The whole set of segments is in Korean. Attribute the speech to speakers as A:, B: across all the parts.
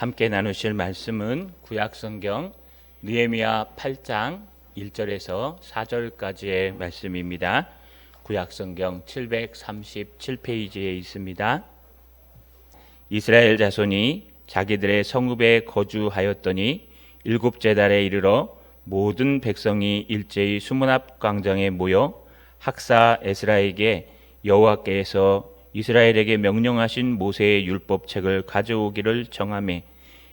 A: 함께 나누실 말씀은 구약성경 느헤미야 8장 1절에서 4절까지의 말씀입니다. 구약성경 737페이지에 있습니다. 이스라엘 자손이 자기들의 성읍에 거주하였더니 일곱째 달에 이르러 모든 백성이 일제히 수문앞 광장에 모여 학사 에스라에게 여호와께서 이스라엘에게 명령하신 모세의 율법책을 가져오기를 정하매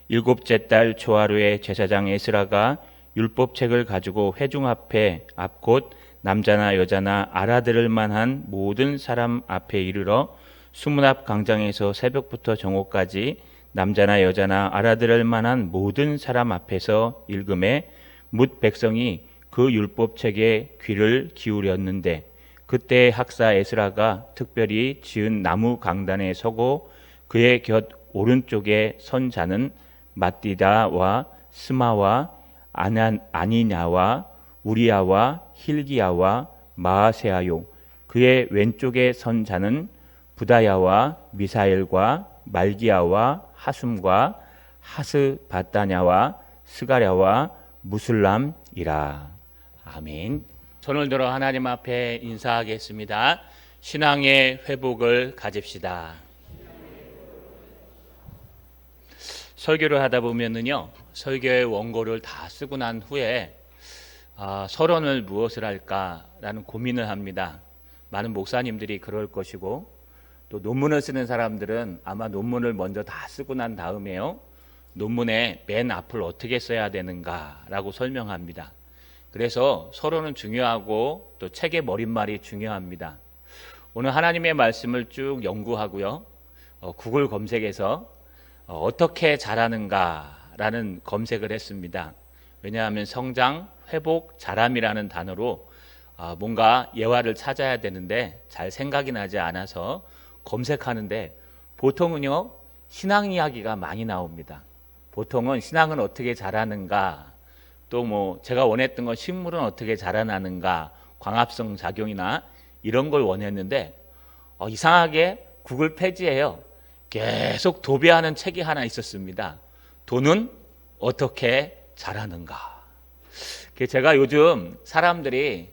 A: 일곱째 달 초하루에 제사장 에스라가 율법책을 가지고 회중 앞에 앞곧 남자나 여자나 알아들을 만한 모든 사람 앞에 이르러 수문앞 광장에서 새벽부터 정오까지 남자나 여자나 알아들을 만한 모든 사람 앞에서 읽음에 뭇 백성이 그 율법책에 귀를 기울였는데 그때 학사 에스라가 특별히 지은 나무 강단에 서고 그의 곁 오른쪽에 선 자는 마띠다와 스마와 아니냐와 우리야와 힐기야와 마아세아요. 그의 왼쪽에 선 자는 부다야와 미사엘과 말기야와 하숨과 하스바다냐와 스가랴와 무슬람이라. 아멘. 손을 들어 하나님 앞에 인사하겠습니다. 신앙의 회복을 가집시다. 설교를 하다 보면은요, 설교의 원고를 다 쓰고 난 후에 서론을 무엇을 할까라는 고민을 합니다. 많은 목사님들이 그럴 것이고, 또 논문을 쓰는 사람들은 아마 논문을 먼저 다 쓰고 난 다음에요, 논문의 맨 앞을 어떻게 써야 되는가라고 설명합니다. 그래서 서론은 중요하고 또 책의 머릿말이 중요합니다. 오늘 하나님의 말씀을 쭉 연구하고요, 구글 검색에서 어떻게 잘하는가라는 검색을 했습니다. 왜냐하면 성장, 회복, 자람이라는 단어로 뭔가 예화를 찾아야 되는데 잘 생각이 나지 않아서 검색하는데 보통은요, 신앙 이야기가 많이 나옵니다. 보통은 신앙은 어떻게 자라는가, 또 뭐 제가 원했던 건 식물은 어떻게 자라나는가, 광합성 작용이나 이런 걸 원했는데 이상하게 구글 페이지에요, 계속 도배하는 책이 하나 있었습니다. 돈은 어떻게 자라는가. 제가 요즘 사람들이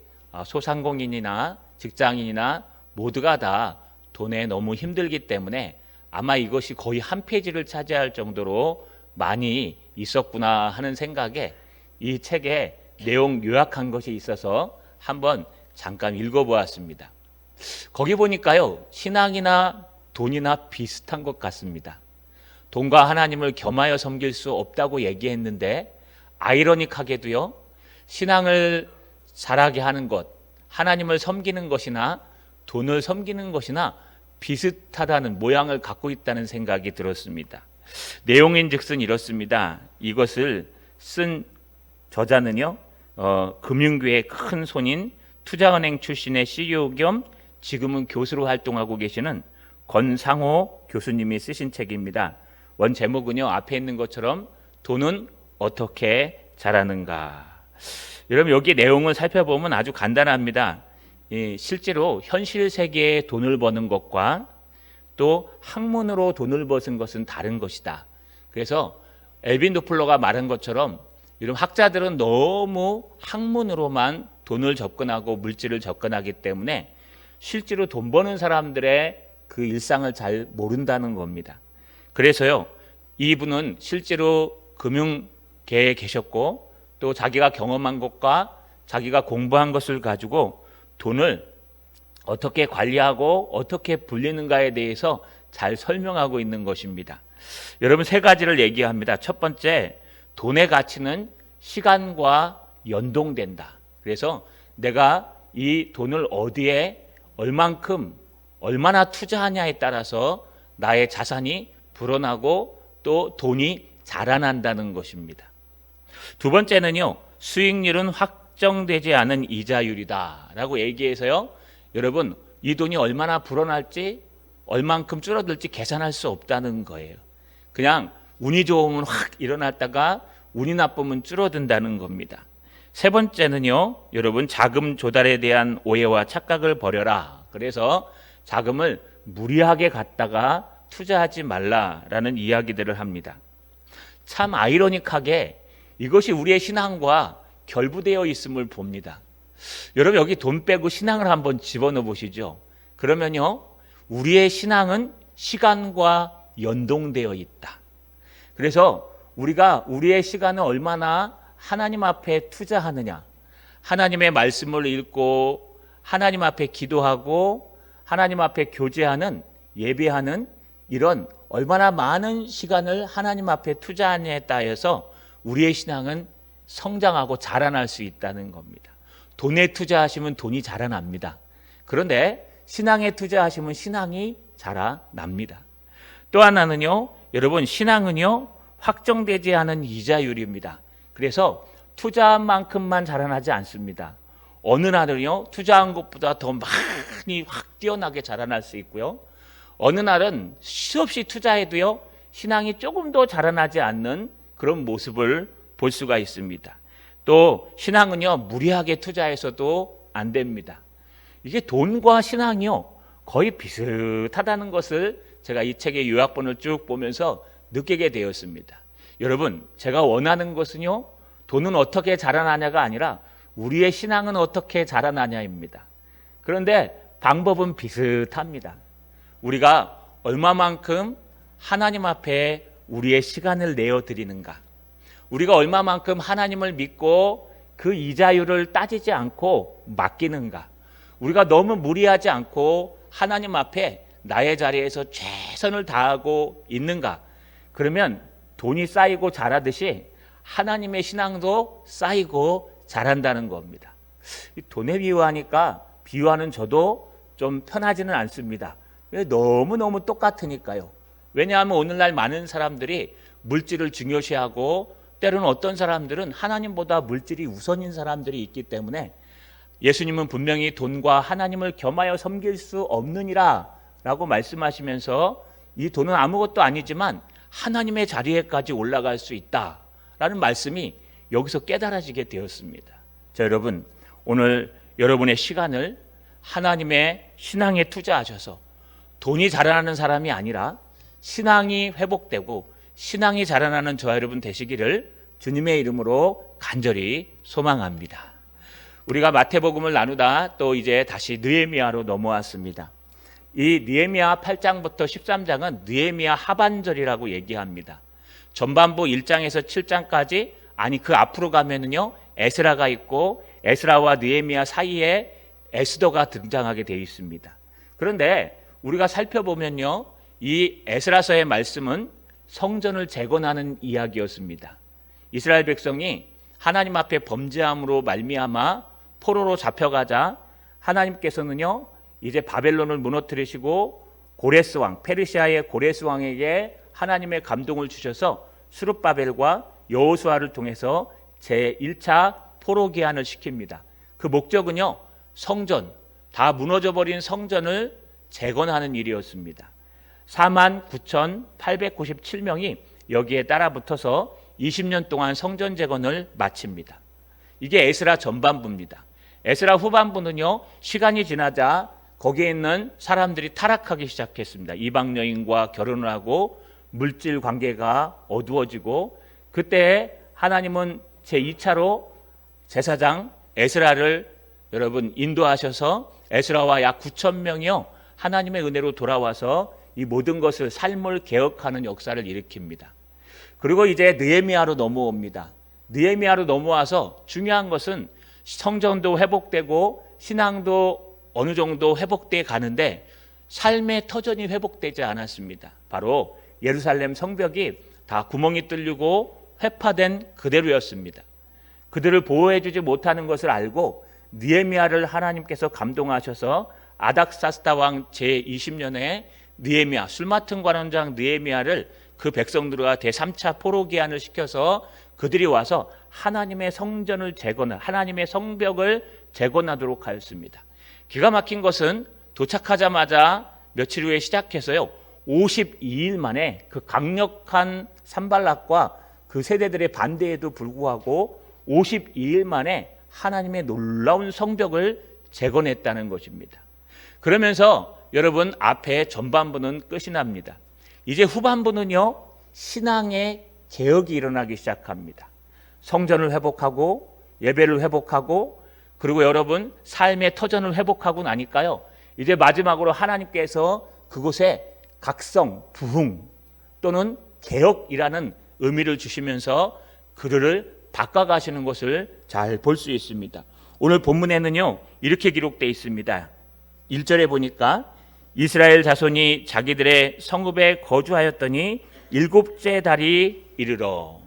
A: 소상공인이나 직장인이나 모두가 다 돈에 너무 힘들기 때문에 아마 이것이 거의 한 페이지를 차지할 정도로 많이 있었구나 하는 생각에 이 책에 내용 요약한 것이 있어서 한번 잠깐 읽어보았습니다. 거기 보니까요, 신앙이나 돈이나 비슷한 것 같습니다. 돈과 하나님을 겸하여 섬길 수 없다고 얘기했는데 아이러니하게도요, 신앙을 잘하게 하는 것, 하나님을 섬기는 것이나 돈을 섬기는 것이나 비슷하다는 모양을 갖고 있다는 생각이 들었습니다. 내용인즉슨 이렇습니다. 이것을 쓴 저자는요, 금융계의 큰 손인 투자은행 출신의 CEO 겸 지금은 교수로 활동하고 계시는 권상호 교수님이 쓰신 책입니다. 원 제목은요, 앞에 있는 것처럼 돈은 어떻게 자라는가. 여러분, 여기 내용을 살펴보면 아주 간단합니다. 실제로 현실 세계에 돈을 버는 것과 또 학문으로 돈을 버는 것은 다른 것이다. 그래서 엘빈 도플러가 말한 것처럼 이런 학자들은 너무 학문으로만 돈을 접근하고 물질을 접근하기 때문에 실제로 돈 버는 사람들의 그 일상을 잘 모른다는 겁니다. 그래서요, 이분은 실제로 금융계에 계셨고 또 자기가 경험한 것과 자기가 공부한 것을 가지고 돈을 어떻게 관리하고 어떻게 불리는가에 대해서 잘 설명하고 있는 것입니다. 여러분, 세 가지를 얘기합니다. 첫 번째, 돈의 가치는 시간과 연동된다. 그래서 내가 이 돈을 어디에 얼마나 투자하냐에 따라서 나의 자산이 불어나고 또 돈이 자라난다는 것입니다. 두 번째는요, 수익률은 확정되지 않은 이자율이다 라고 얘기해서요, 여러분, 이 돈이 얼마나 불어날지 얼만큼 줄어들지 계산할 수 없다는 거예요. 그냥 운이 좋으면 확 일어났다가 운이 나쁘면 줄어든다는 겁니다. 세 번째는요, 여러분, 자금 조달에 대한 오해와 착각을 버려라. 그래서 자금을 무리하게 갖다가 투자하지 말라라는 이야기들을 합니다. 참 아이러니하게 이것이 우리의 신앙과 결부되어 있음을 봅니다. 여러분 여기 돈 빼고 신앙을 한번 집어넣어 보시죠. 그러면요 우리의 신앙은 시간과 연동되어 있다. 그래서 우리가 우리의 시간을 얼마나 하나님 앞에 투자하느냐, 하나님의 말씀을 읽고 하나님 앞에 기도하고 하나님 앞에 교제하는, 예배하는 이런 얼마나 많은 시간을 하나님 앞에 투자하느냐에 따라서 우리의 신앙은 성장하고 자라날 수 있다는 겁니다. 돈에 투자하시면 돈이 자라납니다. 그런데 신앙에 투자하시면 신앙이 자라납니다. 또 하나는요, 여러분 신앙은요 확정되지 않은 이자율입니다. 그래서 투자한 만큼만 자라나지 않습니다. 어느 날은요 투자한 것보다 더 많이 확 뛰어나게 자라날 수 있고요, 어느 날은 수없이 투자해도요 신앙이 조금 더 자라나지 않는 그런 모습을 볼 수가 있습니다. 또 신앙은요 무리하게 투자해서도 안 됩니다. 이게 돈과 신앙이요 거의 비슷하다는 것을 제가 이 책의 요약본을 쭉 보면서 느끼게 되었습니다. 여러분 제가 원하는 것은요 돈은 어떻게 자라나냐가 아니라 우리의 신앙은 어떻게 자라나냐입니다. 그런데 방법은 비슷합니다. 우리가 얼마만큼 하나님 앞에 우리의 시간을 내어드리는가, 우리가 얼마만큼 하나님을 믿고 그 이자율을 따지지 않고 맡기는가, 우리가 너무 무리하지 않고 하나님 앞에 나의 자리에서 최선을 다하고 있는가, 그러면 돈이 쌓이고 자라듯이 하나님의 신앙도 쌓이고 자란다는 겁니다. 돈에 비유하니까 비유하는 저도 좀 편하지는 않습니다. 너무너무 똑같으니까요. 왜냐하면 오늘날 많은 사람들이 물질을 중요시하고 때로는 어떤 사람들은 하나님보다 물질이 우선인 사람들이 있기 때문에 예수님은 분명히 돈과 하나님을 겸하여 섬길 수 없느니라 라고 말씀하시면서 이 돈은 아무것도 아니지만 하나님의 자리에까지 올라갈 수 있다라는 말씀이 여기서 깨달아지게 되었습니다. 자, 여러분 오늘 여러분의 시간을 하나님의 신앙에 투자하셔서 돈이 자라나는 사람이 아니라 신앙이 회복되고 신앙이 자라나는 저와 여러분 되시기를 주님의 이름으로 간절히 소망합니다. 우리가 마태복음을 나누다 또 이제 다시 느헤미야로 넘어왔습니다. 이 느헤미야 8장부터 13장은 느헤미야 하반절이라고 얘기합니다. 전반부 1장에서 7장까지, 아니 그 앞으로 가면은요 에스라가 있고 에스라와 느헤미야 사이에 에스더가 등장하게 되어 있습니다. 그런데 우리가 살펴보면요 이 에스라서의 말씀은 성전을 재건하는 이야기였습니다. 이스라엘 백성이 하나님 앞에 범죄함으로 말미암아 포로로 잡혀가자 하나님께서는요 이제 바벨론을 무너뜨리시고 고레스 왕, 페르시아의 고레스 왕에게 하나님의 감동을 주셔서 스룹바벨과 여호수아를 통해서 제1차 포로 귀환을 시킵니다. 그 목적은요 성전, 다 무너져버린 성전을 재건하는 일이었습니다. 49,897명이 여기에 따라붙어서 20년 동안 성전 재건을 마칩니다. 이게 에스라 전반부입니다. 에스라 후반부는요 시간이 지나자 거기에 있는 사람들이 타락하기 시작했습니다. 이방 여인과 결혼을 하고 물질 관계가 어두워지고, 그때 하나님은 제2차로 제사장 에스라를 여러분 인도하셔서 에스라와 약 9,000명이요 하나님의 은혜로 돌아와서 이 모든 것을, 삶을 개혁하는 역사를 일으킵니다. 그리고 이제 느헤미야로 넘어옵니다. 느헤미야로 넘어와서 중요한 것은 성전도 회복되고 신앙도 어느 정도 회복돼 가는데 삶의 터전이 회복되지 않았습니다. 바로 예루살렘 성벽이 다 구멍이 뚫리고 회파된 그대로였습니다. 그들을 보호해주지 못하는 것을 알고 느헤미야를 하나님께서 감동하셔서 아닥사스다 왕 제20년에 느헤미야, 술 맡은 관원장 느헤미야를 그 백성들과 제3차 포로 귀환을 시켜서 그들이 와서 하나님의 성전을 재건을, 하나님의 성벽을 재건하도록 하였습니다. 기가 막힌 것은 도착하자마자 며칠 후에 시작해서요 52일 만에 그 강력한 산발락과 그 세대들의 반대에도 불구하고 52일 만에 하나님의 놀라운 성벽을 재건했다는 것입니다. 그러면서 여러분 앞에 전반부는 끝이 납니다. 이제 후반부는요 신앙의 개혁이 일어나기 시작합니다. 성전을 회복하고 예배를 회복하고 그리고 여러분 삶의 터전을 회복하고 나니까요. 이제 마지막으로 하나님께서 그곳에 각성, 부흥 또는 개혁이라는 의미를 주시면서 그들을 바꿔가시는 것을 잘 볼 수 있습니다. 오늘 본문에는요. 이렇게 기록되어 있습니다. 1절에 보니까 이스라엘 자손이 자기들의 성읍에 거주하였더니 일곱째 달이 이르러.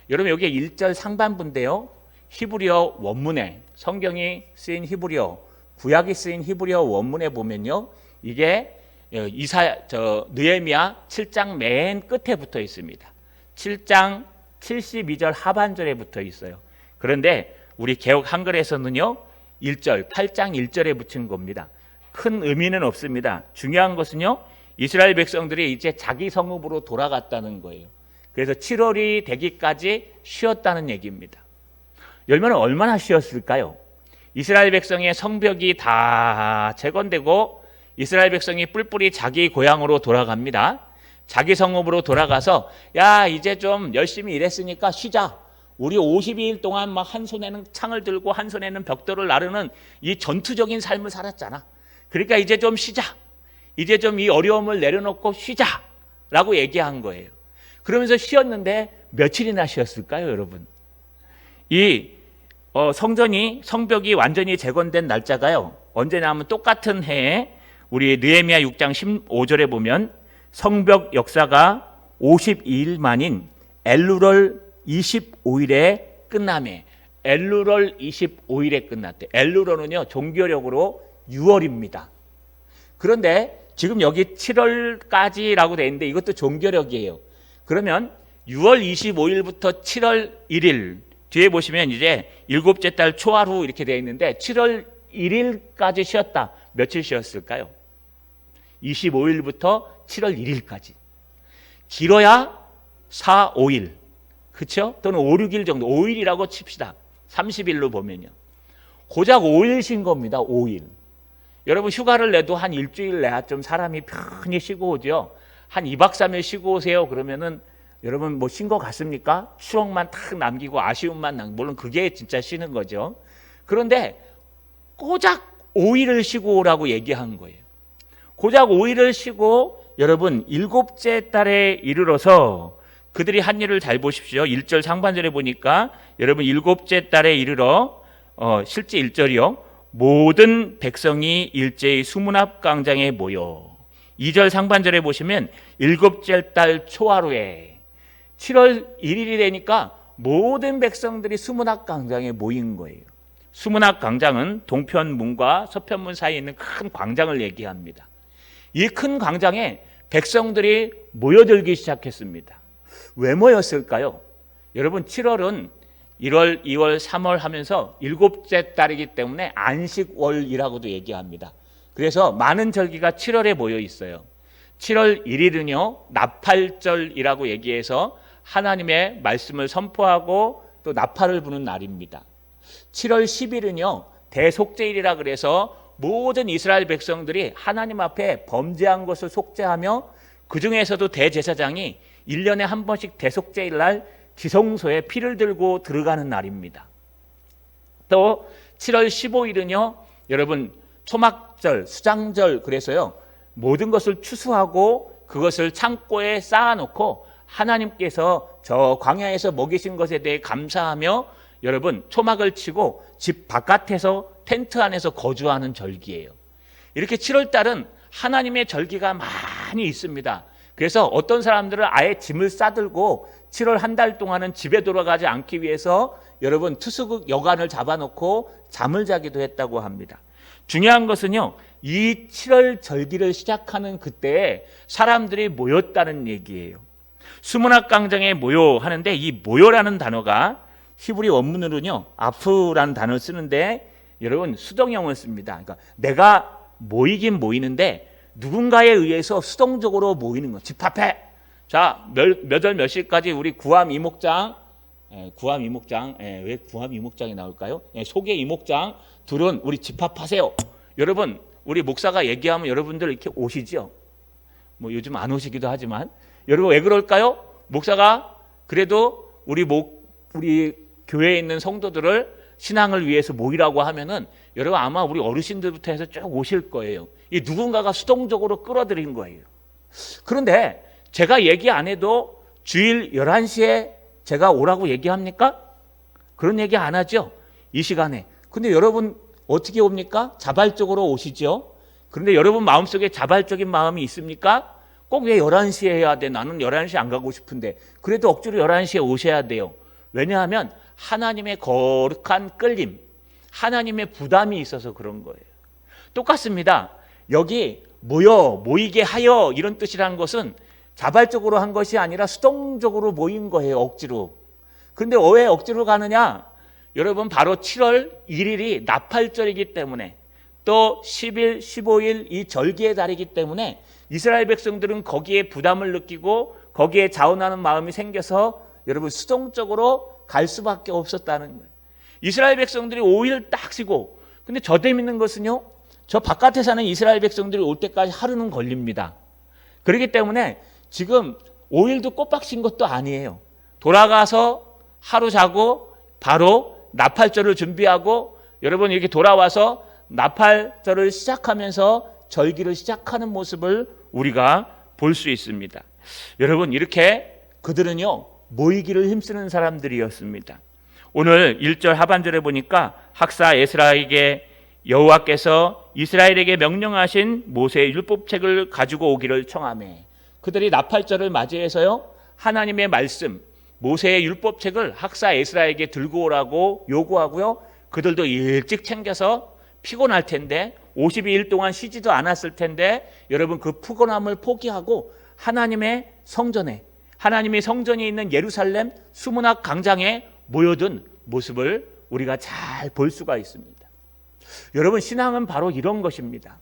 A: 여러분 여기 1절 상반부인데요. 히브리어 원문에 성경이 쓰인 히브리어 구약이 쓰인 히브리어 원문에 보면요. 이게 느헤미야 7장 맨 끝에 붙어 있습니다. 7장 72절 하반절에 붙어 있어요. 그런데 우리 개역 한글에서는요. 1절 8장 1절에 붙인 겁니다. 큰 의미는 없습니다. 중요한 것은요. 이스라엘 백성들이 이제 자기 성읍으로 돌아갔다는 거예요. 그래서 7월이 되기까지 쉬었다는 얘기입니다. 열매는 얼마나 쉬었을까요? 이스라엘 백성의 성벽이 다 재건되고 이스라엘 백성이 뿔뿔이 자기 고향으로 돌아갑니다. 자기 성읍으로 돌아가서 야 이제 좀 열심히 일했으니까 쉬자. 우리 52일 동안 막 한 손에는 창을 들고 한 손에는 벽돌을 나르는 이 전투적인 삶을 살았잖아. 그러니까 이제 좀 쉬자. 이제 좀 이 어려움을 내려놓고 쉬자 라고 얘기한 거예요. 그러면서 쉬었는데 며칠이나 쉬었을까요 여러분? 이 성벽이 완전히 재건된 날짜가요. 언제냐 하면 똑같은 해에 우리 느헤미야 6장 15절에 보면 성벽 역사가 52일 만인 엘루럴 25일에 끝나매. 엘루럴 25일에 끝났대. 엘루럴은요 종교력으로 6월입니다. 그런데 지금 여기 7월까지라고 되어 있는데 이것도 종교력이에요. 그러면 6월 25일부터 7월 1일 뒤에 보시면 이제 일곱째 달 초하루 이렇게 되어 있는데 7월 1일까지 쉬었다. 며칠 쉬었을까요? 25일부터 7월 1일까지. 길어야 4, 5일. 그렇죠? 또는 5, 6일 정도. 5일이라고 칩시다. 30일로 보면요. 고작 5일 쉰 겁니다. 5일. 여러분 휴가를 내도 한 일주일 내야 좀 사람이 편히 쉬고 오죠. 한 2박 3일 쉬고 오세요. 그러면은 여러분 뭐 쉰 거 같습니까? 추억만 탁 남기고 아쉬움만 남기고 물론 그게 진짜 쉬는 거죠. 그런데 고작 5일을 쉬고 오라고 얘기한 거예요. 고작 5일을 쉬고 여러분 일곱째 달에 이르러서 그들이 한 일을 잘 보십시오. 1절 상반절에 보니까 여러분 일곱째 달에 이르러 실제 1절이요. 모든 백성이 일제히 수문앞 광장에 모여. 2절 상반절에 보시면 일곱째 달 초하루에 7월 1일이 되니까 모든 백성들이 수문앞 광장에 모인 거예요. 수문앞 광장은 동편문과 서편문 사이에 있는 큰 광장을 얘기합니다. 이 큰 광장에 백성들이 모여들기 시작했습니다. 왜 모였을까요? 여러분 7월은 1월, 2월, 3월 하면서 일곱째 달이기 때문에 안식월이라고도 얘기합니다. 그래서 많은 절기가 7월에 모여 있어요. 7월 1일은요 나팔절이라고 얘기해서 하나님의 말씀을 선포하고 또 나팔을 부는 날입니다. 7월 10일은요 대속죄일이라 그래서 모든 이스라엘 백성들이 하나님 앞에 범죄한 것을 속죄하며 그 중에서도 대제사장이 1년에 한 번씩 대속죄일 날 지성소에 피를 들고 들어가는 날입니다. 또 7월 15일은요 여러분 초막절, 수장절 그래서요 모든 것을 추수하고 그것을 창고에 쌓아놓고 하나님께서 저 광야에서 먹이신 것에 대해 감사하며 여러분 초막을 치고 집 바깥에서 텐트 안에서 거주하는 절기예요. 이렇게 7월달은 하나님의 절기가 많이 있습니다. 그래서 어떤 사람들은 아예 짐을 싸들고 7월 한 달 동안은 집에 돌아가지 않기 위해서 여러분 투숙 여관을 잡아놓고 잠을 자기도 했다고 합니다. 중요한 것은요 이 7월 절기를 시작하는 그때에 사람들이 모였다는 얘기예요. 수문앞 광장에 모여 하는데 이 모여라는 단어가 히브리 원문으로는요 아프라는 단어를 쓰는데 여러분 수동형을 씁니다. 그러니까 내가 모이긴 모이는데 누군가에 의해서 수동적으로 모이는 거. 집합해. 자, 몇 월 몇 시까지 우리 구암 이목장, 왜 구암 이목장이 나올까요? 소개 이목장 둘은 우리 집합하세요. 여러분, 우리 목사가 얘기하면 여러분들 이렇게 오시죠? 뭐 요즘 안 오시기도 하지만 여러분 왜 그럴까요? 목사가 그래도 우리 교회에 있는 성도들을 신앙을 위해서 모이라고 하면은 여러분 아마 우리 어르신들부터 해서 쭉 오실 거예요. 이 누군가가 수동적으로 끌어들인 거예요. 그런데 제가 얘기 안 해도 주일 11시에 제가 오라고 얘기합니까? 그런 얘기 안 하죠. 이 시간에. 근데 여러분 어떻게 옵니까? 자발적으로 오시죠. 그런데 여러분 마음속에 자발적인 마음이 있습니까? 꼭 왜 11시에 해야 돼? 나는 11시에 안 가고 싶은데. 그래도 억지로 11시에 오셔야 돼요. 왜냐하면 하나님의 거룩한 끌림, 하나님의 부담이 있어서 그런 거예요. 똑같습니다. 여기 모이게 하여 이런 뜻이라는 것은 자발적으로 한 것이 아니라 수동적으로 모인 거예요. 억지로. 그런데 왜 억지로 가느냐? 여러분 바로 7월 1일이 나팔절이기 때문에 또 10일, 15일 이 절기의 달이기 때문에 이스라엘 백성들은 거기에 부담을 느끼고 거기에 자원하는 마음이 생겨서 여러분 수동적으로 갈 수밖에 없었다는 거예요. 이스라엘 백성들이 5일 딱 쉬고, 근데 저 재밌는 것은요, 저 바깥에 사는 이스라엘 백성들이 올 때까지 하루는 걸립니다. 그렇기 때문에 지금 5일도 꼬박 쉰 것도 아니에요. 돌아가서 하루 자고 바로 나팔절을 준비하고 여러분 이렇게 돌아와서 나팔절을 시작하면서 절기를 시작하는 모습을 우리가 볼 수 있습니다. 여러분 이렇게 그들은요 모이기를 힘쓰는 사람들이었습니다. 오늘 1절 하반절에 보니까 학사 에스라에게 여호와께서 이스라엘에게 명령하신 모세의 율법책을 가지고 오기를 청하매, 그들이 나팔절을 맞이해서요 하나님의 말씀 모세의 율법책을 학사 에스라에게 들고 오라고 요구하고요, 그들도 일찍 챙겨서 피곤할 텐데 52일 동안 쉬지도 않았을 텐데 여러분 그 피곤함을 포기하고 하나님의 성전에, 하나님의 성전이 있는 예루살렘 수문학 광장에 모여든 모습을 우리가 잘 볼 수가 있습니다. 여러분 신앙은 바로 이런 것입니다.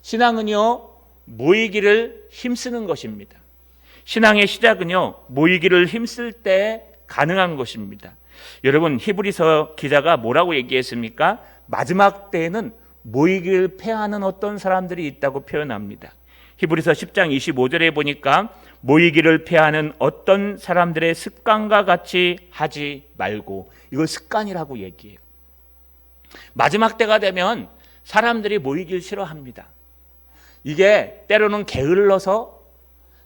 A: 신앙은요 모이기를 힘쓰는 것입니다. 신앙의 시작은요 모이기를 힘쓸 때 가능한 것입니다. 여러분 히브리서 기자가 뭐라고 얘기했습니까? 마지막 때에는 모이기를 패하는 어떤 사람들이 있다고 표현합니다. 히브리서 10장 25절에 보니까 모이기를 패하는 어떤 사람들의 습관과 같이 하지 말고, 이걸 습관이라고 얘기해요. 마지막 때가 되면 사람들이 모이길 싫어합니다. 이게 때로는 게을러서,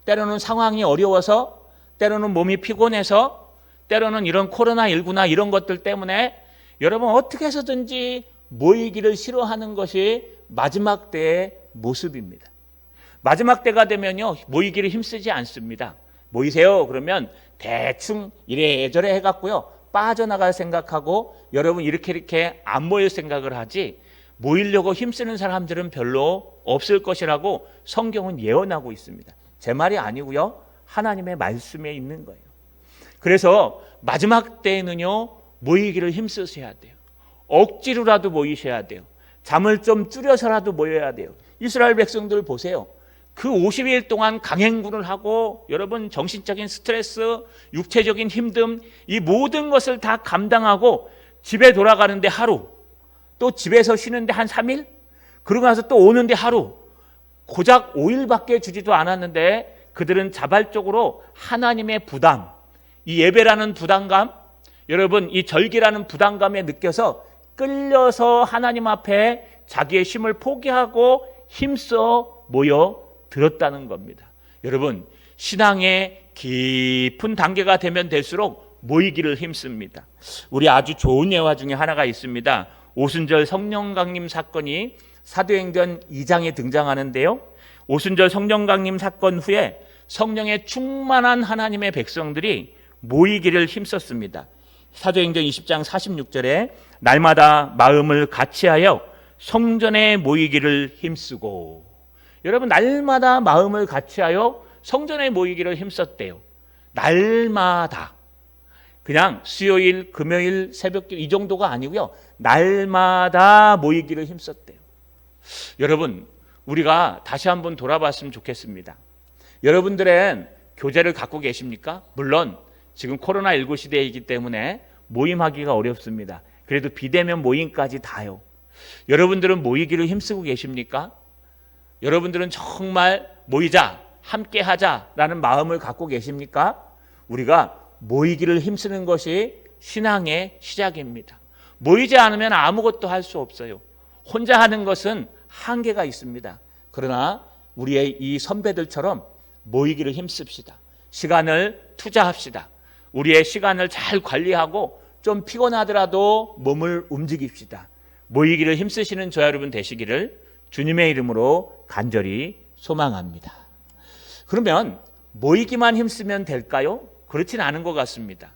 A: 때로는 상황이 어려워서, 때로는 몸이 피곤해서, 때로는 이런 코로나19나 이런 것들 때문에 여러분 어떻게 해서든지 모이기를 싫어하는 것이 마지막 때의 모습입니다. 마지막 때가 되면요 모이기를 힘쓰지 않습니다. 모이세요 그러면 대충 이래저래 해갖고요 빠져나갈 생각하고 여러분 이렇게 안 모일 생각을 하지, 모이려고 힘쓰는 사람들은 별로 없을 것이라고 성경은 예언하고 있습니다. 제 말이 아니고요 하나님의 말씀에 있는 거예요. 그래서 마지막 때에는요 모이기를 힘쓰셔야 돼요. 억지로라도 모이셔야 돼요. 잠을 좀 줄여서라도 모여야 돼요. 이스라엘 백성들 보세요. 그 50일 동안 강행군을 하고 여러분 정신적인 스트레스, 육체적인 힘듦, 이 모든 것을 다 감당하고 집에 돌아가는데 하루, 또 집에서 쉬는데 한 3일, 그러고 나서 또 오는데 하루, 고작 5일밖에 주지도 않았는데 그들은 자발적으로 하나님의 부담, 이 예배라는 부담감, 여러분 이 절기라는 부담감에 느껴서 끌려서 하나님 앞에 자기의 힘을 포기하고 힘써 모여 들었다는 겁니다. 여러분 신앙의 깊은 단계가 되면 될수록 모이기를 힘씁니다. 우리 아주 좋은 예화 중에 하나가 있습니다. 오순절 성령 강림 사건이 사도행전 2장에 등장하는데요, 오순절 성령 강림 사건 후에 성령에 충만한 하나님의 백성들이 모이기를 힘썼습니다. 사도행전 20장 46절에 날마다 마음을 같이하여 성전에 모이기를 힘쓰고, 여러분 날마다 마음을 같이하여 성전에 모이기를 힘썼대요. 날마다, 그냥 수요일, 금요일, 새벽 이 정도가 아니고요 날마다 모이기를 힘썼대요. 여러분 우리가 다시 한번 돌아봤으면 좋겠습니다. 여러분들은 교제를 갖고 계십니까? 물론 지금 코로나19 시대이기 때문에 모임하기가 어렵습니다. 그래도 비대면 모임까지 다요. 여러분들은 모이기를 힘쓰고 계십니까? 여러분들은 정말 모이자, 함께 하자라는 마음을 갖고 계십니까? 우리가 모이기를 힘쓰는 것이 신앙의 시작입니다. 모이지 않으면 아무것도 할 수 없어요. 혼자 하는 것은 한계가 있습니다. 그러나 우리의 이 선배들처럼 모이기를 힘씁시다. 시간을 투자합시다. 우리의 시간을 잘 관리하고 좀 피곤하더라도 몸을 움직입시다. 모이기를 힘쓰시는 저 여러분 되시기를 주님의 이름으로 간절히 소망합니다. 그러면 모이기만 힘쓰면 될까요? 그렇진 않은 것 같습니다.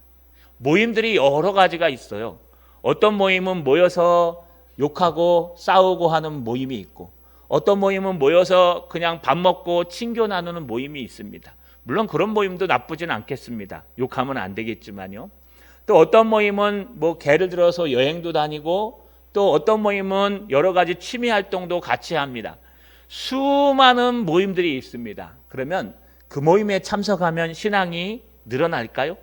A: 모임들이 여러 가지가 있어요. 어떤 모임은 모여서 욕하고 싸우고 하는 모임이 있고, 어떤 모임은 모여서 그냥 밥 먹고 친교 나누는 모임이 있습니다. 물론 그런 모임도 나쁘진 않겠습니다. 욕하면 안 되겠지만요. 또 어떤 모임은 뭐 예를 들어서 여행도 다니고, 또 어떤 모임은 여러 가지 취미 활동도 같이 합니다. 수많은 모임들이 있습니다. 그러면 그 모임에 참석하면 신앙이 늘어날까요?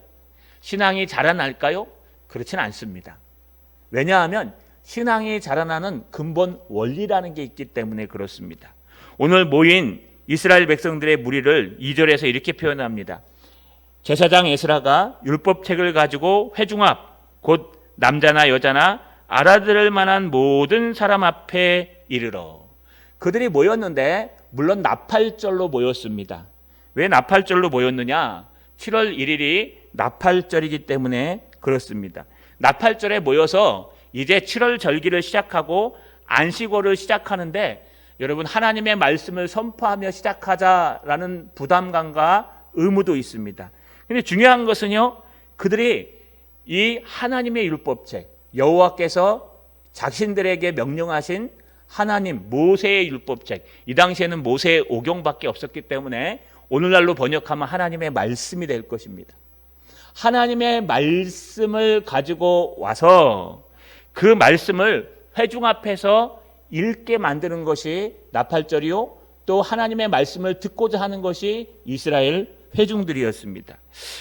A: 신앙이 자라날까요? 그렇진 않습니다. 왜냐하면 신앙이 자라나는 근본 원리라는 게 있기 때문에 그렇습니다. 오늘 모인 이스라엘 백성들의 무리를 2절에서 이렇게 표현합니다. 제사장 에스라가 율법책을 가지고 회중 앞 곧 남자나 여자나 알아들을 만한 모든 사람 앞에 이르러. 그들이 모였는데 물론 나팔절로 모였습니다. 왜 나팔절로 모였느냐? 7월 1일이 나팔절이기 때문에 그렇습니다. 나팔절에 모여서 이제 7월 절기를 시작하고 안식월을 시작하는데, 여러분 하나님의 말씀을 선포하며 시작하자라는 부담감과 의무도 있습니다. 근데 중요한 것은요, 그들이 이 하나님의 율법책, 여호와께서 자신들에게 명령하신 하나님 모세의 율법책, 이 당시에는 모세의 오경밖에 없었기 때문에 오늘날로 번역하면 하나님의 말씀이 될 것입니다. 하나님의 말씀을 가지고 와서 그 말씀을 회중 앞에서 읽게 만드는 것이 나팔절이요, 또 하나님의 말씀을 듣고자 하는 것이 이스라엘 회중들이었습니다.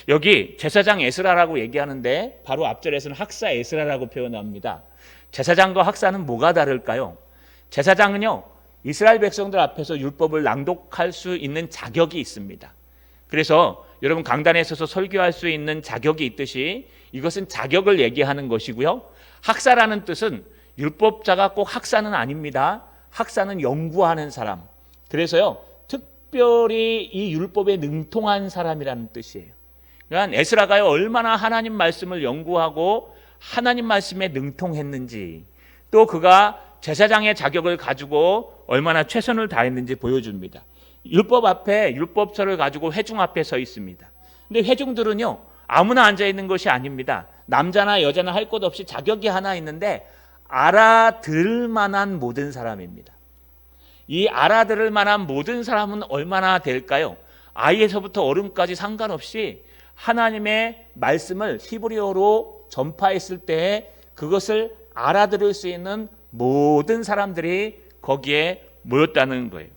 A: 여기 제사장 에스라라고 얘기하는데 바로 앞절에서는 학사 에스라라고 표현합니다. 제사장과 학사는 뭐가 다를까요? 제사장은요, 이스라엘 백성들 앞에서 율법을 낭독할 수 있는 자격이 있습니다. 그래서 여러분 강단에 서서 설교할 수 있는 자격이 있듯이 이것은 자격을 얘기하는 것이고요. 학사라는 뜻은 율법자가 꼭 학사는 아닙니다. 학사는 연구하는 사람. 그래서요, 특별히 이 율법에 능통한 사람이라는 뜻이에요. 그러니까 에스라가요, 얼마나 하나님 말씀을 연구하고 하나님 말씀에 능통했는지, 또 그가 제사장의 자격을 가지고 얼마나 최선을 다했는지 보여줍니다. 율법 앞에 율법서를 가지고 회중 앞에 서 있습니다. 근데 회중들은요, 아무나 앉아 있는 것이 아닙니다. 남자나 여자나 할 것 없이 자격이 하나 있는데 알아들을 만한 모든 사람입니다. 이 알아들을 만한 모든 사람은 얼마나 될까요? 아이에서부터 어른까지 상관없이 하나님의 말씀을 히브리어로 전파했을 때 그것을 알아들을 수 있는 모든 사람들이 거기에 모였다는 거예요.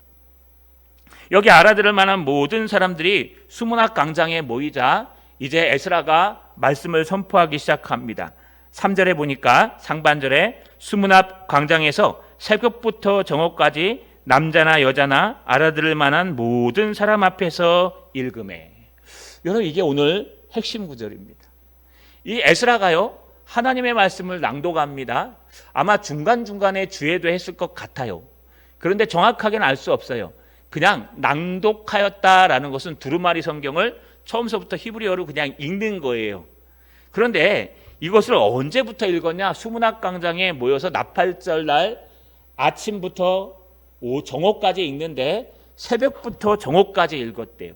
A: 여기 알아들을 만한 모든 사람들이 수문학 광장에 모이자 이제 에스라가 말씀을 선포하기 시작합니다. 3절에 보니까 상반절에 수문앞 광장에서 새벽부터 정오까지 남자나 여자나 알아들을 만한 모든 사람 앞에서 읽음에. 여러분, 이게 오늘 핵심 구절입니다. 이 에스라가요, 하나님의 말씀을 낭독합니다. 아마 중간중간에 주예도 했을 것 같아요. 그런데 정확하게는 알 수 없어요. 그냥 낭독하였다라는 것은 두루마리 성경을 처음서부터 히브리어로 그냥 읽는 거예요. 그런데 이것을 언제부터 읽었냐? 수문학 광장에 모여서 나팔절 날 아침부터 정오까지 읽는데 새벽부터 정오까지 읽었대요.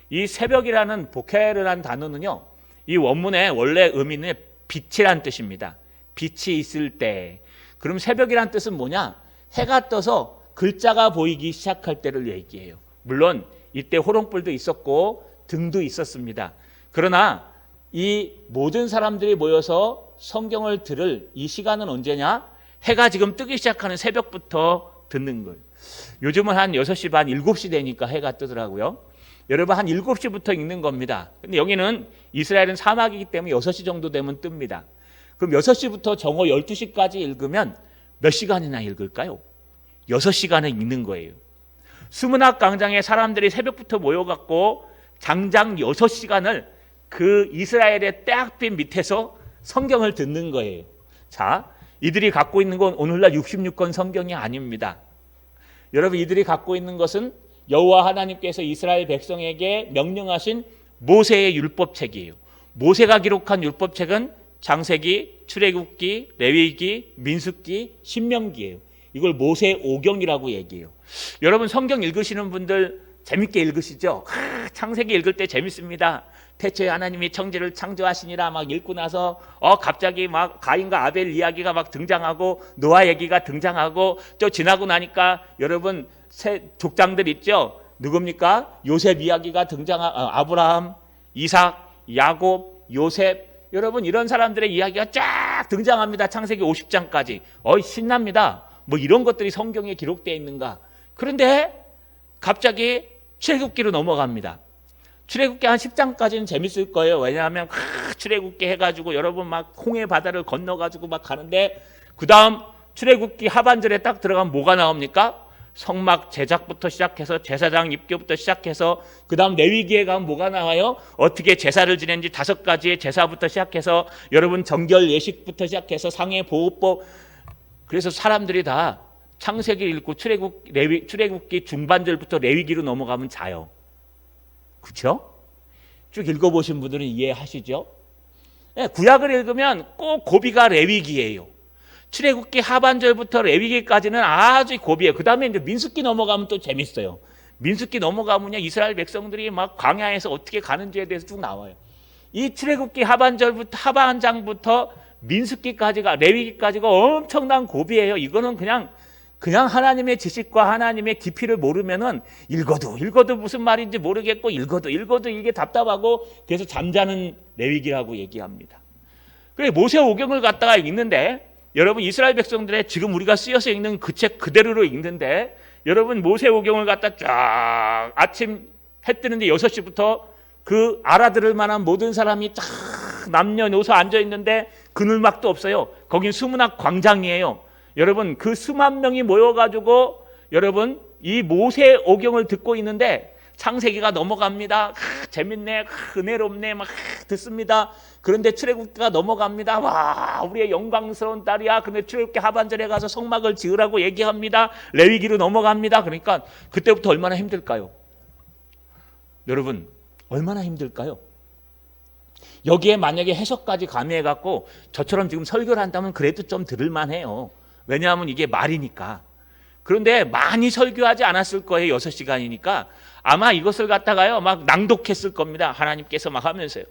A: 이 새벽이라는 보케르라는 단어는요, 이 원문의 원래 의미는 빛이란 뜻입니다. 빛이 있을 때. 그럼 새벽이란 뜻은 뭐냐? 해가 떠서 글자가 보이기 시작할 때를 얘기해요. 물론 이때 호롱불도 있었고 등도 있었습니다. 그러나 이 모든 사람들이 모여서 성경을 들을 이 시간은 언제냐? 해가 지금 뜨기 시작하는 새벽부터 듣는 거예요. 요즘은 한 6시 반, 7시 되니까 해가 뜨더라고요. 여러분 한 7시부터 읽는 겁니다. 근데 여기는 이스라엘은 사막이기 때문에 6시 정도 되면 뜹니다. 그럼 6시부터 정오 12시까지 읽으면 몇 시간이나 읽을까요? 6시간을 읽는 거예요. 수문학 광장에 사람들이 새벽부터 모여갖고 장장 6시간을 그 이스라엘의 떼약빛 밑에서 성경을 듣는 거예요. 자, 이들이 갖고 있는 건 오늘날 66권 성경이 아닙니다. 여러분, 이들이 갖고 있는 것은 여호와 하나님께서 이스라엘 백성에게 명령하신 모세의 율법책이에요. 모세가 기록한 율법책은 창세기, 출애굽기, 레위기, 민수기, 신명기예요. 이걸 모세 오경이라고 얘기해요. 여러분, 성경 읽으시는 분들 재밌게 읽으시죠? 창세기 읽을 때 재밌습니다. 태초에 하나님이 천지를 창조하시니라 막 읽고 나서 갑자기 막 가인과 아벨 이야기가 막 등장하고 노아 얘기가 등장하고 또 지나고 나니까 여러분 새 족장들 있죠? 누굽니까? 요셉 이야기가 아브라함, 이삭, 야곱, 요셉, 여러분 이런 사람들의 이야기가 쫙 등장합니다. 창세기 50장까지. 신납니다. 뭐 이런 것들이 성경에 기록되어 있는가? 그런데 갑자기 출애굽기로 넘어갑니다. 출애굽기 한 10장까지는 재밌을 거예요. 왜냐하면 출애굽기 해가지고 여러분 막 홍해 바다를 건너가지고 막 가는데 그 다음 출애굽기 하반절에 딱 들어가면 뭐가 나옵니까? 성막 제작부터 시작해서 제사장 입교부터 시작해서 그 다음 레위기에 가면 뭐가 나와요? 어떻게 제사를 지냈는지 5가지의 제사부터 시작해서 여러분 정결 예식부터 시작해서 상해 보호법. 그래서 사람들이 다 창세기 읽고 출애굽기 중반절부터 레위기로 넘어가면 자요. 그렇죠? 쭉 읽어보신 분들은 이해하시죠? 네, 구약을 읽으면 꼭 고비가 레위기예요. 출애굽기 하반절부터 레위기까지는 아주 고비예요. 그 다음에 이제 민수기 넘어가면 또 재밌어요. 민수기 넘어가면요, 이스라엘 백성들이 막 광야에서 어떻게 가는지에 대해서 쭉 나와요. 이 출애굽기 하반장부터 민수기까지가 레위기까지가 엄청난 고비예요. 이거는 그냥 하나님의 지식과 하나님의 깊이를 모르면은 읽어도 무슨 말인지 모르겠고 읽어도 이게 답답하고 그래서 잠자는 레위기라고 얘기합니다. 그래 모세 오경을 갖다가 읽는데 여러분 이스라엘 백성들의 지금 우리가 쓰여서 읽는 그 책 그대로로 읽는데 여러분 모세 오경을 갖다 쫙 아침 해 뜨는데 6시부터 그 알아들을 만한 모든 사람이 쫙 남녀노소 앉아 있는데 그늘막도 없어요. 거긴 수문학 광장이에요. 여러분 그 수만 명이 모여가지고 여러분 이 모세 오경을 듣고 있는데 창세기가 넘어갑니다. 재밌네, 은혜롭네, 막 듣습니다. 그런데 출애굽기가 넘어갑니다. 와, 우리의 영광스러운 딸이야. 근데 출애굽기 하반절에 가서 성막을 지으라고 얘기합니다. 레위기로 넘어갑니다. 그러니까 그때부터 얼마나 힘들까요? 여러분 얼마나 힘들까요? 여기에 만약에 해석까지 가미해갖고 저처럼 지금 설교를 한다면 그래도 좀 들을만해요. 왜냐하면 이게 말이니까. 그런데 많이 설교하지 않았을 거예요. 6시간이니까. 아마 이것을 갖다가요 막 낭독했을 겁니다. 하나님께서 막 하면서요.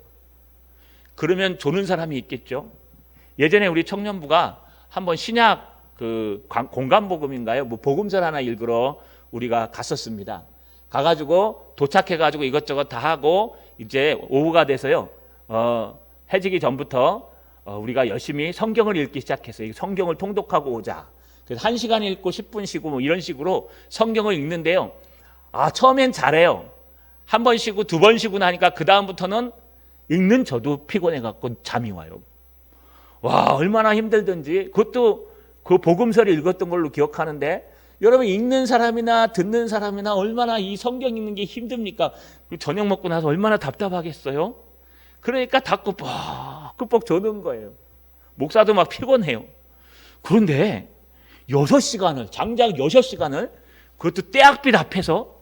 A: 그러면 조는 사람이 있겠죠. 예전에 우리 청년부가 한번 신약 그 공간복음인가요? 뭐 복음설 하나 읽으러 우리가 갔었습니다. 가가지고 도착해가지고 이것저것 다 하고 이제 오후가 돼서요. 해지기 전부터 우리가 열심히 성경을 읽기 시작했어요. 성경을 통독하고 오자. 그래서 1시간 읽고 10분 쉬고 뭐 이런 식으로 성경을 읽는데요. 처음엔 잘해요. 한 번 쉬고 2번 쉬고 나니까 그 다음부터는 읽는 저도 피곤해갖고 잠이 와요. 와, 얼마나 힘들든지. 그것도 그 복음서를 읽었던 걸로 기억하는데 여러분 읽는 사람이나 듣는 사람이나 얼마나 이 성경 읽는 게 힘듭니까? 저녁 먹고 나서 얼마나 답답하겠어요? 그러니까 다 꾸벅꾸벅 조는 거예요. 목사도 막 피곤해요. 그런데 6시간을 장작 6시간을 그것도 떼약빛 앞에서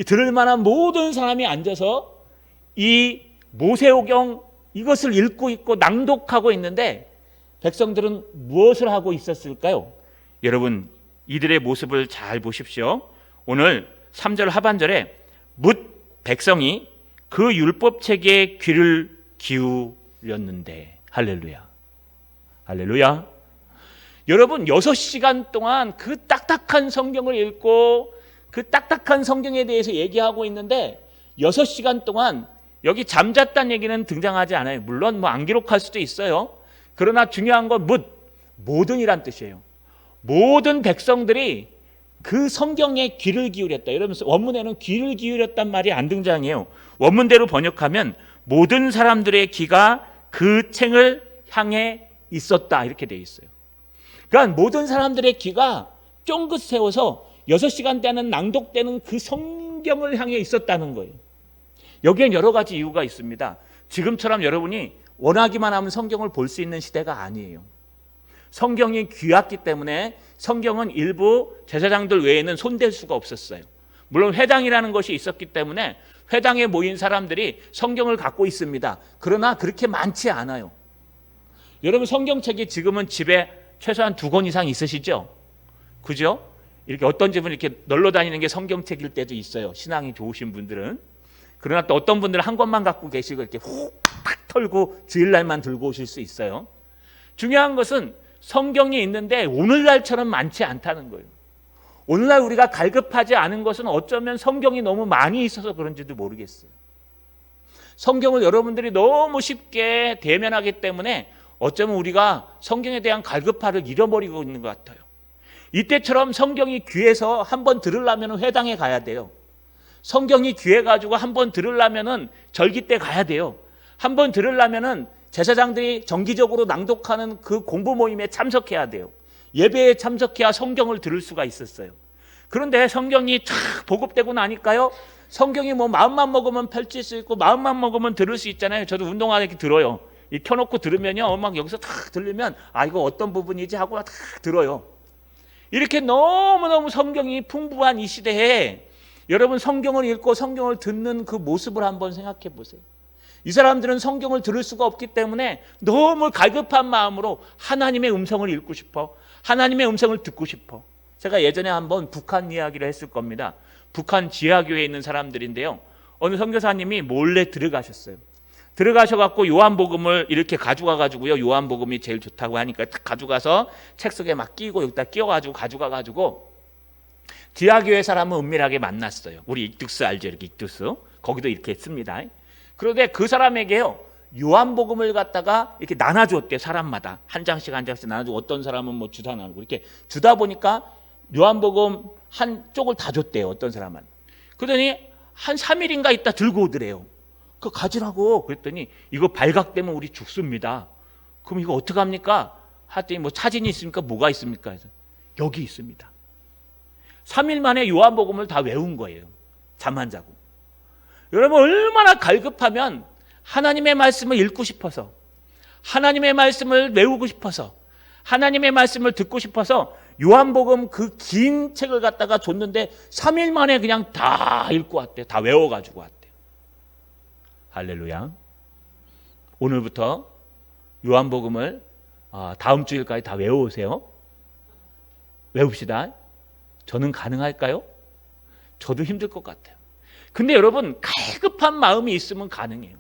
A: 들을 만한 모든 사람이 앉아서 이 모세오경 이것을 읽고 있고 낭독하고 있는데 백성들은 무엇을 하고 있었을까요? 여러분 이들의 모습을 잘 보십시오. 오늘 3절 하반절에 뭇 백성이 그 율법책에 귀를 기울였는데 할렐루야. 할렐루야. 여러분 6시간 동안 그 딱딱한 성경을 읽고 그 딱딱한 성경에 대해서 얘기하고 있는데 6시간 동안 여기 잠잤다는 얘기는 등장하지 않아요. 물론 뭐 안 기록할 수도 있어요. 그러나 중요한 건 모든이란 뜻이에요. 모든 백성들이 그 성경에 귀를 기울였다. 이러면서 원문에는 귀를 기울였단 말이 안 등장해요. 원문대로 번역하면 모든 사람들의 귀가 그 책을 향해 있었다 이렇게 돼 있어요. 그러니까 모든 사람들의 귀가 쫑긋 세워서 6시간대는 낭독되는 그 성경을 향해 있었다는 거예요. 여기엔 여러 가지 이유가 있습니다. 지금처럼 여러분이 원하기만 하면 성경을 볼 수 있는 시대가 아니에요. 성경이 귀했기 때문에 성경은 일부 제사장들 외에는 손댈 수가 없었어요. 물론 회당이라는 것이 있었기 때문에 회당에 모인 사람들이 성경을 갖고 있습니다. 그러나 그렇게 많지 않아요. 여러분, 성경책이 지금은 집에 최소한 2권 이상 있으시죠? 그죠? 이렇게 어떤 집은 이렇게 널러 다니는 게 성경책일 때도 있어요. 신앙이 좋으신 분들은. 그러나 또 어떤 분들은 한 권만 갖고 계시고 이렇게 훅 털고 주일날만 들고 오실 수 있어요. 중요한 것은 성경이 있는데 오늘날처럼 많지 않다는 거예요. 오늘날 우리가 갈급하지 않은 것은 어쩌면 성경이 너무 많이 있어서 그런지도 모르겠어요. 성경을 여러분들이 너무 쉽게 대면하기 때문에 어쩌면 우리가 성경에 대한 갈급함을 잃어버리고 있는 것 같아요. 이때처럼 성경이 귀해서 한번 들으려면 회당에 가야 돼요. 성경이 귀해가지고 한번 들으려면 절기 때 가야 돼요. 한번 들으려면 제사장들이 정기적으로 낭독하는 그 공부 모임에 참석해야 돼요. 예배에 참석해야 성경을 들을 수가 있었어요. 그런데 성경이 쫙 보급되고 나니까요, 성경이 뭐 마음만 먹으면 펼칠 수 있고 마음만 먹으면 들을 수 있잖아요. 저도 운동하다 이렇게 들어요. 이 켜놓고 들으면요, 막 여기서 탁 들리면 이거 어떤 부분이지 하고 탁 들어요. 이렇게 너무너무 성경이 풍부한 이 시대에 여러분, 성경을 읽고 성경을 듣는 그 모습을 한번 생각해 보세요. 이 사람들은 성경을 들을 수가 없기 때문에 너무 갈급한 마음으로 하나님의 음성을 읽고 싶어, 하나님의 음성을 듣고 싶어. 제가 예전에 한번 북한 이야기를 했을 겁니다. 북한 지하교회에 있는 사람들인데요, 어느 선교사님이 몰래 들어가셨어요. 들어가셔갖고 요한복음을 이렇게 가져가가지고요, 요한복음이 제일 좋다고 하니까 딱 가져가서 책 속에 막 끼고 여기다 끼워가지고 가져가가지고 지하교회 사람은 은밀하게 만났어요. 우리 익두스 알죠? 이렇게 익두스. 거기도 이렇게 했습니다. 그런데 그 사람에게요, 요한복음을 갖다가 이렇게 나눠줬대요. 사람마다 한 장씩 한 장씩 나눠주고, 어떤 사람은 뭐 주다 나누고 이렇게 주다 보니까 요한복음 한 쪽을 다 줬대요. 어떤 사람은. 그러더니 한 3일인가 있다 들고 오더래요. 그거 가지라고. 그랬더니 이거 발각되면 우리 죽습니다. 그럼 이거 어떡합니까? 하더니 뭐 사진이 있습니까? 뭐가 있습니까? 그래서 여기 있습니다. 3일 만에 요한복음을 다 외운 거예요. 잠 안 자고. 여러분, 얼마나 갈급하면 하나님의 말씀을 읽고 싶어서, 하나님의 말씀을 외우고 싶어서, 하나님의 말씀을 듣고 싶어서 요한복음 그 긴 책을 갖다가 줬는데 3일 만에 그냥 다 읽고 왔대요. 다 외워가지고 왔대요. 할렐루야. 오늘부터 요한복음을 다음 주일까지 다 외워오세요. 외웁시다. 저는 가능할까요? 저도 힘들 것 같아요. 근데 여러분, 갈급한 마음이 있으면 가능해요.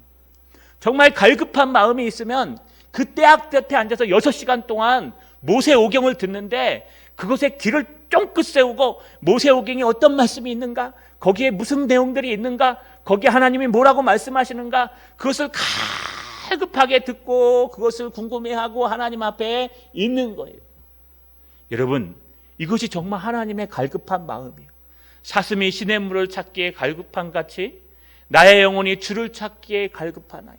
A: 정말 갈급한 마음이 있으면 그 떼학 곁에 앉아서 6시간 동안 모세오경을 듣는데 그것에 귀를 쫑긋 세우고 모세오경이 어떤 말씀이 있는가, 거기에 무슨 내용들이 있는가, 거기에 하나님이 뭐라고 말씀하시는가, 그것을 갈급하게 듣고 그것을 궁금해하고 하나님 앞에 있는 거예요. 여러분, 이것이 정말 하나님의 갈급한 마음이에요. 사슴이 시냇물을 찾기에 갈급한 같이 나의 영혼이 주를 찾기에 갈급하나이다.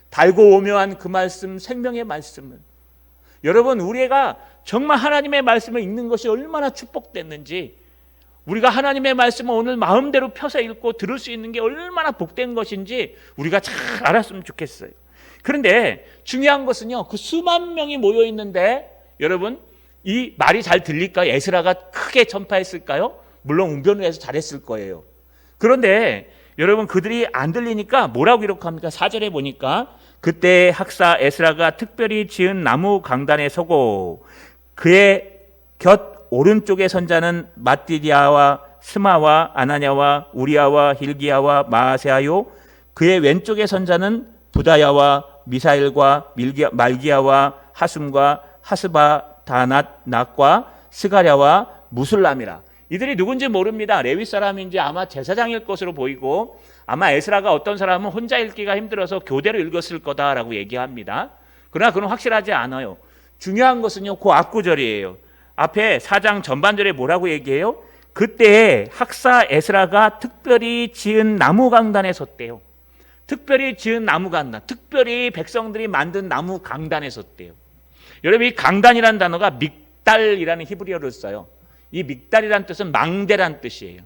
A: 달고 오묘한 그 말씀, 생명의 말씀은, 여러분, 우리가 정말 하나님의 말씀을 읽는 것이 얼마나 축복됐는지, 우리가 하나님의 말씀을 오늘 마음대로 펴서 읽고 들을 수 있는 게 얼마나 복된 것인지 우리가 잘 알았으면 좋겠어요. 그런데 중요한 것은요, 그 수만 명이 모여 있는데 여러분, 이 말이 잘 들릴까요? 에스라가 크게 전파했을까요? 물론 웅변을 해서 잘했을 거예요. 그런데 여러분, 그들이 안 들리니까 뭐라고 기록합니까? 4절에 보니까 그때 학사 에스라가 특별히 지은 나무 강단에 서고 그의 곁 오른쪽에 선 자는 마띠디아와 스마와 아나냐와 우리아와 힐기야와 마아세아요, 그의 왼쪽에 선 자는 부다야와 미사일과 말기야와 하숨과 하스바다낫과 스가랴와 무술람이라. 이들이 누군지 모릅니다. 레위 사람인지 아마 제사장일 것으로 보이고, 아마 에스라가 어떤 사람은 혼자 읽기가 힘들어서 교대로 읽었을 거다라고 얘기합니다. 그러나 그건 확실하지 않아요. 중요한 것은요, 그 앞구절이에요. 앞에 4장 전반절에 뭐라고 얘기해요? 그때 학사 에스라가 특별히 지은 나무 강단에 섰대요. 특별히 지은 나무 강단, 특별히 백성들이 만든 나무 강단에 섰대요. 여러분, 이 강단이라는 단어가 믹달이라는 히브리어를 써요. 이 믹달이라는 뜻은 망대란 뜻이에요.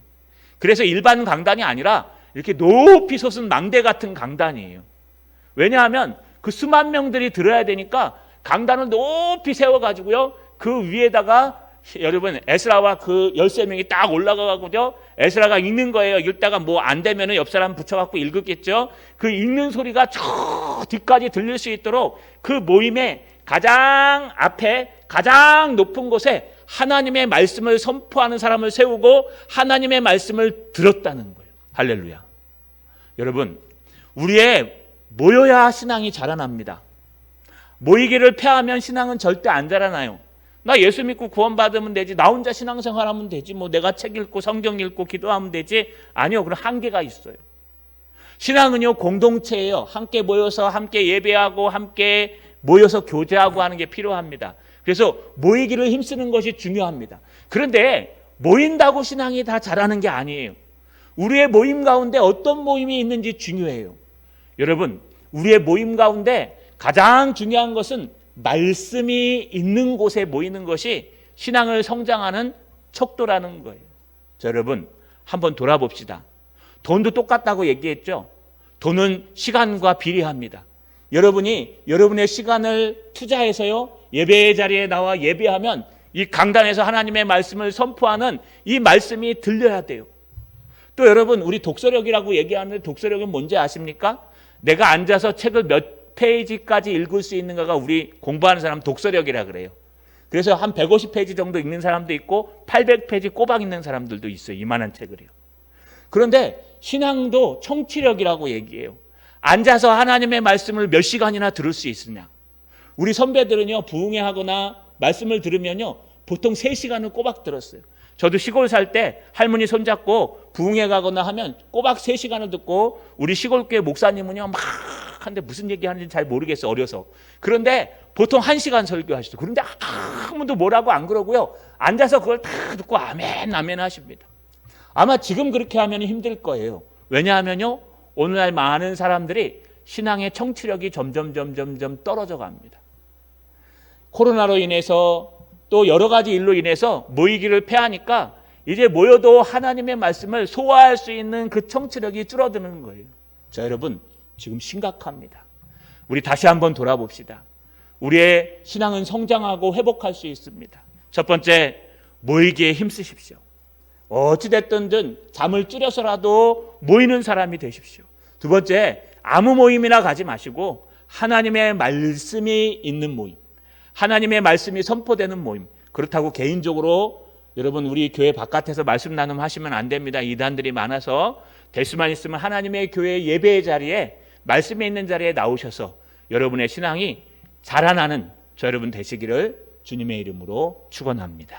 A: 그래서 일반 강단이 아니라 이렇게 높이 솟은 망대 같은 강단이에요. 왜냐하면 그 수만 명들이 들어야 되니까 강단을 높이 세워가지고요, 그 위에다가 여러분 에스라와 그 13명이 딱 올라가가고요, 에스라가 읽는 거예요. 읽다가 뭐 안 되면은 옆 사람 붙여갖고 읽었겠죠. 그 읽는 소리가 저 뒤까지 들릴 수 있도록 그 모임의 가장 앞에 가장 높은 곳에 하나님의 말씀을 선포하는 사람을 세우고 하나님의 말씀을 들었다는 거예요. 할렐루야. 여러분, 우리의 모여야 신앙이 자라납니다. 모이기를 패하면 신앙은 절대 안 자라나요. 나 예수 믿고 구원받으면 되지, 나 혼자 신앙생활하면 되지, 뭐 내가 책 읽고 성경 읽고 기도하면 되지. 아니요, 그런 한계가 있어요. 신앙은요, 공동체예요. 함께 모여서 함께 예배하고 함께 모여서 교제하고 하는 게 필요합니다. 그래서 모이기를 힘쓰는 것이 중요합니다. 그런데 모인다고 신앙이 다 자라는 게 아니에요. 우리의 모임 가운데 어떤 모임이 있는지 중요해요. 여러분, 우리의 모임 가운데 가장 중요한 것은 말씀이 있는 곳에 모이는 것이 신앙을 성장하는 척도라는 거예요. 자, 여러분, 한번 돌아봅시다. 돈도 똑같다고 얘기했죠. 돈은 시간과 비례합니다. 여러분이 여러분의 시간을 투자해서요, 예배의 자리에 나와 예배하면 이 강단에서 하나님의 말씀을 선포하는 이 말씀이 들려야 돼요. 또 여러분, 우리 독서력이라고 얘기하는데 독서력은 뭔지 아십니까? 내가 앉아서 책을 몇 페이지까지 읽을 수 있는가가 우리 공부하는 사람 독서력이라 그래요. 그래서 한 150페이지 정도 읽는 사람도 있고 800페이지 꼬박 읽는 사람들도 있어요. 이만한 책을요. 그런데 신앙도 청취력이라고 얘기해요. 앉아서 하나님의 말씀을 몇 시간이나 들을 수 있으냐. 우리 선배들은요, 부흥회 하거나 말씀을 들으면요, 보통 3시간을 꼬박 들었어요. 저도 시골 살 때 할머니 손잡고 부흥회 가거나 하면 꼬박 3시간을 듣고, 우리 시골교회 목사님은요, 막 하는데 무슨 얘기하는지 잘 모르겠어요, 어려서. 그런데 보통 1시간 설교하시죠. 그런데 아무도 뭐라고 안 그러고요, 앉아서 그걸 다 듣고 아멘 아멘 하십니다. 아마 지금 그렇게 하면 힘들 거예요. 왜냐하면요, 오늘날 많은 사람들이 신앙의 청취력이 점점 떨어져 갑니다. 코로나로 인해서 또 여러 가지 일로 인해서 모이기를 패하니까 이제 모여도 하나님의 말씀을 소화할 수 있는 그 청취력이 줄어드는 거예요. 자, 여러분, 지금 심각합니다. 우리 다시 한번 돌아봅시다. 우리의 신앙은 성장하고 회복할 수 있습니다. 첫 번째, 모이기에 힘쓰십시오. 어찌됐든 잠을 줄여서라도 모이는 사람이 되십시오. 두 번째, 아무 모임이나 가지 마시고 하나님의 말씀이 있는 모임, 하나님의 말씀이 선포되는 모임. 그렇다고 개인적으로 여러분 우리 교회 바깥에서 말씀 나눔 하시면 안 됩니다. 이단들이 많아서 될 수만 있으면 하나님의 교회 예배의 자리에, 말씀이 있는 자리에 나오셔서 여러분의 신앙이 자라나는 저 여러분 되시기를 주님의 이름으로 축원합니다.